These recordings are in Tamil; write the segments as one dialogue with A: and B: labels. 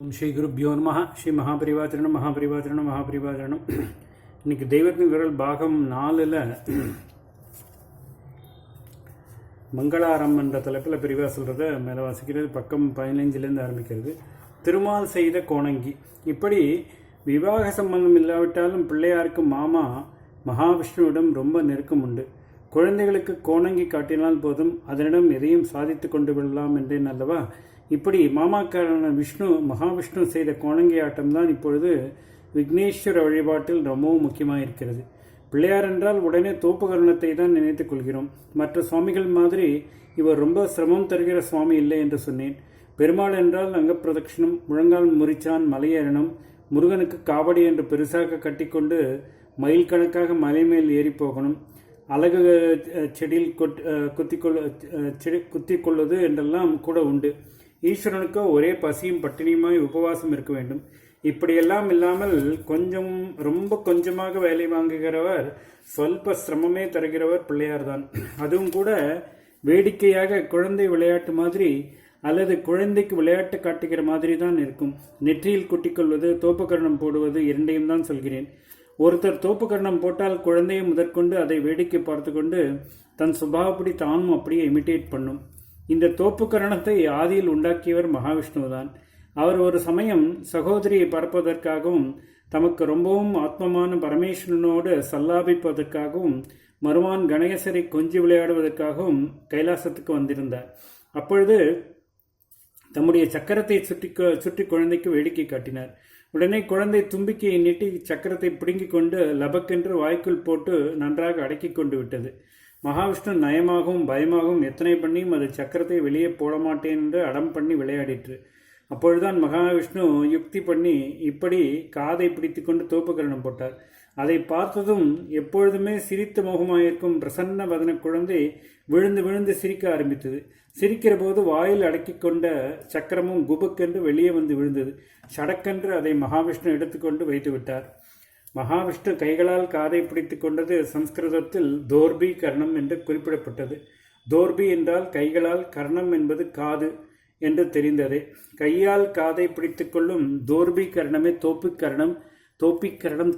A: ஓம் ஸ்ரீ குருப்யோ நமஹ. ஸ்ரீ மகாபரிவாச்சரணம் மகாபரிவாச்சரணம் மகாபரிவாச்சரணம். இன்னைக்கு தெய்வத்தின் குரல் பாகம் 4ல் மங்களாரம் என்ற தலைப்பில் பிரிவாக சொல்கிறத மேலே வாசிக்கிறது. பக்கம் 15லேருந்து ஆரம்பிக்கிறது. திருமால் செய்த கோணங்கி. இப்படி விவாக சம்பந்தம் இல்லாவிட்டாலும் பிள்ளையாருக்கு மாமா மகாவிஷ்ணுவிடம் ரொம்ப நெருக்கம் உண்டு. குழந்தைகளுக்கு கோணங்கி காட்டினால் போதும், அதனிடம் எதையும் சாதித்து கொண்டு விடலாம் என்றேன் அல்லவா. இப்படி மாமாக்காரன மகாவிஷ்ணு செய்த கோணங்கி ஆட்டம்தான் இப்பொழுது விக்னேஸ்வர வழிபாட்டில் ரொம்பவும் முக்கியமாக இருக்கிறது. பிள்ளையார் என்றால் உடனே தோப்புகரணத்தை தான் நினைத்துக் கொள்கிறோம். மற்ற சுவாமிகள் மாதிரி இவர் ரொம்ப சிரமம் தருகிற சுவாமி இல்லை என்று சொன்னேன். பெருமாள் என்றால் அங்கப்பிரதட்சணம், முழங்கால் முறிச்சான் மலையேறணும், முருகனுக்கு காவடி என்று பெருசாக கட்டிக்கொண்டு மைல் கணக்காக மலை மேல் ஏறி போகணும், அழகு செடியில் குத்தி கொள்வது என்றெல்லாம் கூட உண்டு. ஈஸ்வரனுக்கு ஒரே பசியும் பட்டினியுமாய் உபவாசம் இருக்க வேண்டும். இப்படியெல்லாம் இல்லாமல் ரொம்ப கொஞ்சமாக வேலை வாங்குகிறவர், சொல்ப சிரமமே தருகிறவர் பிள்ளையார் தான். அதுவும் கூட வேடிக்கையாக குழந்தை விளையாட்டு மாதிரி அல்லது குழந்தைக்கு விளையாட்டு காட்டுகிற மாதிரி தான் இருக்கும். நெற்றியில் குட்டிக்கொள்வது, தோப்புக்கரணம் போடுவது இரண்டையும் தான் சொல்கிறேன். ஒருத்தர் தோப்புக்கரணம் போட்டால் குழந்தையை முதற்கொண்டு அதை வேடிக்கை பார்த்து கொண்டு தன் சுபாவப்படி தானும் அப்படியே இமிட்டேட் பண்ணும். இந்த தோப்புக்கரணத்தை ஆதியில் உண்டாக்கியவர் மகாவிஷ்ணுதான். அவர் ஒரு சமயம் சகோதரியை பார்ப்பதற்காகவும் தமக்கு ரொம்பவும் ஆத்மமான பரமேஸ்வரனோடு சல்லாபிப்பதற்காகவும் மருமான் கணேசரை கொஞ்சி விளையாடுவதற்காகவும் கைலாசத்துக்கு வந்திருந்தார். அப்பொழுது தம்முடைய சக்கரத்தை சுற்றி குழந்தைக்கு வேடிக்கை காட்டினார். உடனே குழந்தை தும்பிக்கையை நீட்டி சக்கரத்தை பிடுங்கிக் கொண்டு லபக்கென்று வாய்க்குள் போட்டு நன்றாக அடக்கி கொண்டு விட்டது. மகாவிஷ்ணு நயமாகவும் பயமாகவும் எத்தனை பண்ணியும் அது சக்கரத்தை வெளியே போட மாட்டேன் என்று அடம் பண்ணி விளையாடிற்று. அப்பொழுதுதான் மகாவிஷ்ணு யுக்தி பண்ணி இப்படி காதை பிடித்து கொண்டு தோப்புக்கரணம் போட்டார். அதை பார்த்ததும் எப்பொழுதுமே சிரித்த முகமாயிருக்கும் பிரசன்ன வதன குழந்தை விழுந்து விழுந்து சிரிக்க ஆரம்பித்தது. சிரிக்கிற போது வாயில் அடக்கி கொண்ட சக்கரமும் குபுக்கென்று வெளியே வந்து விழுந்தது. சடக்கென்று அதை மகாவிஷ்ணு எடுத்துக்கொண்டு வைத்து விட்டார். மகாவிஷ்ணு கைகளால் காதை பிடித்து கொண்டது சம்ஸ்கிருதத்தில் தோர்பி கர்ணம் என்று குறிப்பிடப்பட்டது. தோர்பி என்றால் கைகளால், கர்ணம் என்பது காது என்று தெரிந்தது. கையால் காதை பிடித்து கொள்ளும் தோர்பி கர்ணமே தோப்புக்கரணம்,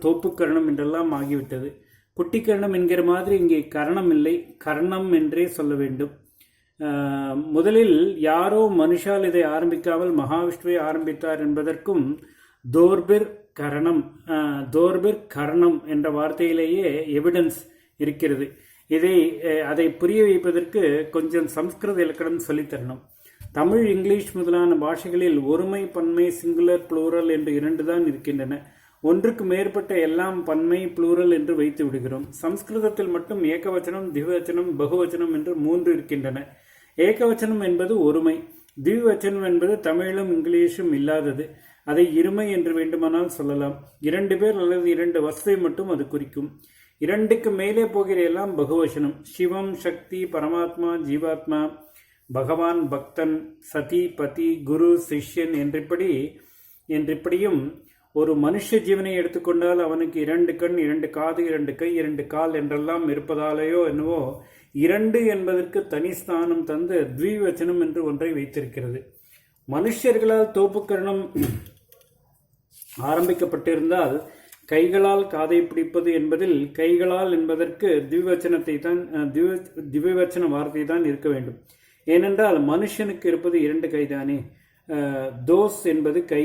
A: தோப்புக்கரணம் என்றெல்லாம் ஆகிவிட்டது. குட்டிக்கரணம் என்கிற மாதிரி இங்கே கரணம் இல்லை, கர்ணம் என்றே சொல்ல வேண்டும். முதலில் யாரோ மனுஷால் இதை ஆரம்பிக்காமல் மகாவிஷ்ணுவை ஆரம்பித்தார் என்பதற்கும் தோர்பிர் கரணம் என்ற வார்த்தையிலேயே எவிடன்ஸ் இருக்கிறது. அதை புரிய வைப்பதற்கு கொஞ்சம் சம்ஸ்கிருத இலக்கணம் சொல்லித்தரணும். தமிழ், இங்கிலீஷ் முதலான பாஷைகளில் ஒருமை, பன்மை, சிங்குலர், புளூரல் என்று 2 தான் இருக்கின்றன. ஒன்றுக்கு மேற்பட்ட எல்லாம் பன்மை, புளூரல் என்று வைத்து விடுகிறோம். சம்ஸ்கிருதத்தில் மட்டும் ஏகவச்சனம், திவ்யவச்சனம், பகுவச்சனம் என்று 3 இருக்கின்றன. ஏகவச்சனம் என்பது ஒருமை, திவ்யவச்சனம் என்பது தமிழிலும் இங்கிலீஷும் இல்லாதது. அதை இருமை என்று வேண்டுமானால் சொல்லலாம். 2 பேர் அல்லது 2 வஸ்துவை மட்டும் அது குறிக்கும். 2க்கு மேலே போகிற எல்லாம் பகுவசனம். சிவம், சக்தி, பரமாத்மா, ஜீவாத்மா, பகவான், பக்தன், சதி, பதி, குரு, சிஷ்யன் என்றிப்படியும் ஒரு மனுஷ ஜீவனை எடுத்துக்கொண்டால் அவனுக்கு 2 கண், 2 காது, 2 கை, 2 கால் என்றெல்லாம் இருப்பதாலேயோ என்னவோ 2 என்பதற்கு தனி ஸ்தானம் தந்து த்விவச்சனம் என்று ஒன்றை வைத்திருக்கிறது. மனுஷர்களால் தோப்புக்கரணம் ஆரம்பிக்கப்பட்டிருந்தால் கைகளால் காதை பிடிப்பது என்பதில் கைகளால் என்பதற்கு திவ்யவச்சன வார்த்தை தான் இருக்க வேண்டும். ஏனென்றால் மனுஷனுக்கு இருப்பது 2 கைதானே. தோஸ் என்பது கை.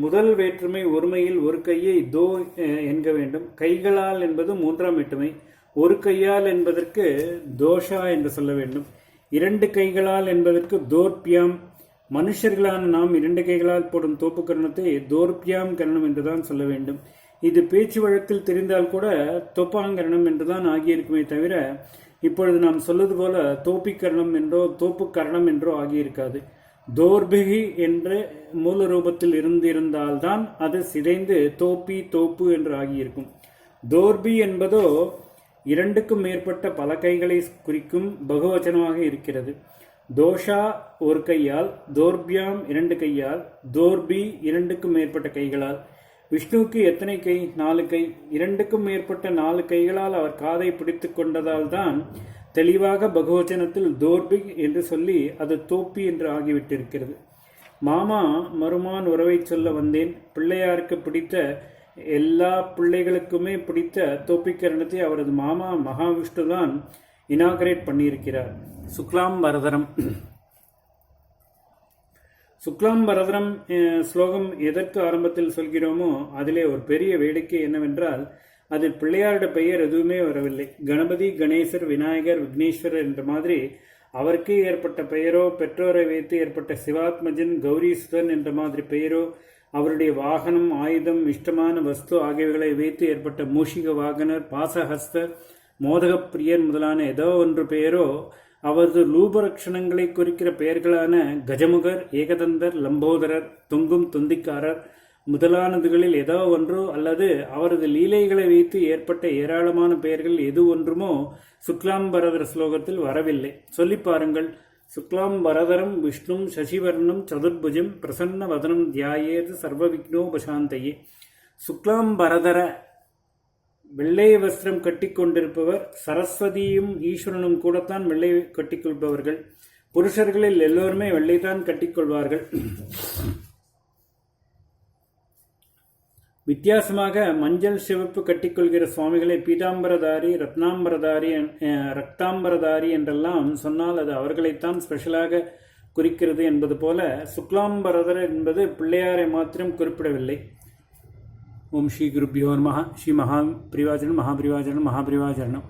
A: முதல் வேற்றுமை ஒருமையில் ஒரு கையை தோ என்க வேண்டும். கைகளால் என்பது 3ஆம் வேற்றுமை. ஒரு கையால் என்பதற்கு தோஷா என்று சொல்ல வேண்டும். 2 கைகளால் என்பதற்கு தோர்பியாம். மனுஷர்களான நாம் 2 கைகளால் போடும் தோப்புக்கரணத்தை தோர்பியாம் கரணம் என்றுதான் சொல்ல வேண்டும். இது பேச்சு வழக்கில் தெரிந்தால் கூட தோப்பாங்கரணம் என்றுதான் ஆகியிருக்குமே தவிர இப்பொழுது நாம் சொல்வது போல தோப்பிக்கரணம் என்றோ தோப்புக்கரணம் என்றோ ஆகியிருக்காது. தோர்பிகி என்ற மூல ரூபத்தில் இருந்திருந்தால்தான் அது சிதைந்து தோப்பு என்று ஆகியிருக்கும். தோர்பி என்பதோ 2க்கும் மேற்பட்ட பல கைகளை குறிக்கும் பகுவச்சனமாக இருக்கிறது. தோஷா ஒரு கையால், தோர்பியாம் 2 கையால், தோர்பி 2க்கும் மேற்பட்ட கைகளால். விஷ்ணுவுக்கு எத்தனை கை? 4 கை. 2க்கும் மேற்பட்ட 4 கைகளால் அவர் காதை பிடித்து கொண்டதால் தான் தெளிவாக பகுவச்சனத்தில் தோர்பி என்று சொல்லி அது தோப்பி என்று ஆகிவிட்டிருக்கிறது. மாமா மருமான் உறவை சொல்ல வந்தேன். பிள்ளையாருக்கு பிடித்த எல்லா பிள்ளைகளுக்குமே பிடித்த தோப்பிக்கரணத்தை அவரது மாமா மகாவிஷ்ணு தான் இனாகரேட் பண்ணியிருக்கிறார். சுக்லாம் பரதரம். சுக்லாம் பரதரம் ஸ்லோகம் எதற்கு ஆரம்பத்தில் சொல்கிறோமோ அதிலே ஒரு பெரிய வேடிக்கை என்னவென்றால், அதில் பிள்ளையாருடைய பெயர் எதுவுமே வரவில்லை. கணபதி, கணேசர், விநாயகர், விக்னேஸ்வரர் என்ற மாதிரி அவருக்கே ஏற்பட்ட பெயரோ, பெற்றோரை வைத்து ஏற்பட்ட சிவாத்மஜன், கௌரீசுதன் என்ற மாதிரி பெயரோ, அவருடைய வாகனம், ஆயுதம், இஷ்டமான வஸ்து ஆகியவைகளை வைத்து ஏற்பட்ட மூஷிக வாகனர், பாசஹஸ்தர், மோதகப்பிரியர் முதலான ஏதோ ஒன்று பெயரோ, அவரது லூபலட்சணங்களை குறிக்கிற பெயர்களான கஜமுகர், ஏகதந்தர், லம்போதரர், தொங்கும் தொந்திக்காரர் முதலானதுகளில் ஏதோ ஒன்றோ அல்லது அவரது லீலைகளை வைத்து ஏற்பட்ட ஏராளமான பெயர்கள் எது ஒன்றுமோ சுக்லாம்பரதர ஸ்லோகத்தில் வரவில்லை. சொல்லி பாருங்கள். சுக்லாம்பரதரம் விஷ்ணும் சசிவர்ணம் சதுர்புஜம் பிரசன்ன வதனம் தியாயேது சர்வ விக்னோபசாந்தையே. சுக்லாம்பரதர, வெள்ளை வஸ்திரம் கட்டிக்கொண்டிருப்பவர். சரஸ்வதியும் ஈஸ்வரனும் கூடத்தான் வெள்ளை கட்டிக்கொள்பவர்கள். புருஷர்களில் எல்லோருமே வெள்ளைத்தான் கட்டிக்கொள்வார்கள். வித்தியாசமாக மஞ்சள் சிவப்பு கட்டிக்கொள்கிற சுவாமிகளை பீதாம்பரதாரி, ரக்தாம்பரதாரி என்றெல்லாம் சொன்னால் அது அவர்களைத்தான் ஸ்பெஷலாக குறிக்கிறது என்பது போல சுக்லாம்பரதர் என்பது பிள்ளையாரை மாத்திரம் குறிப்பிடவில்லை. ஓம் ஸ்ரீ குருபியோ நமஹ. ஸ்ரீ மகாபிரிவாஜனம் மகாபிரிவாஜனம் மகாபிரிவாஜனம்.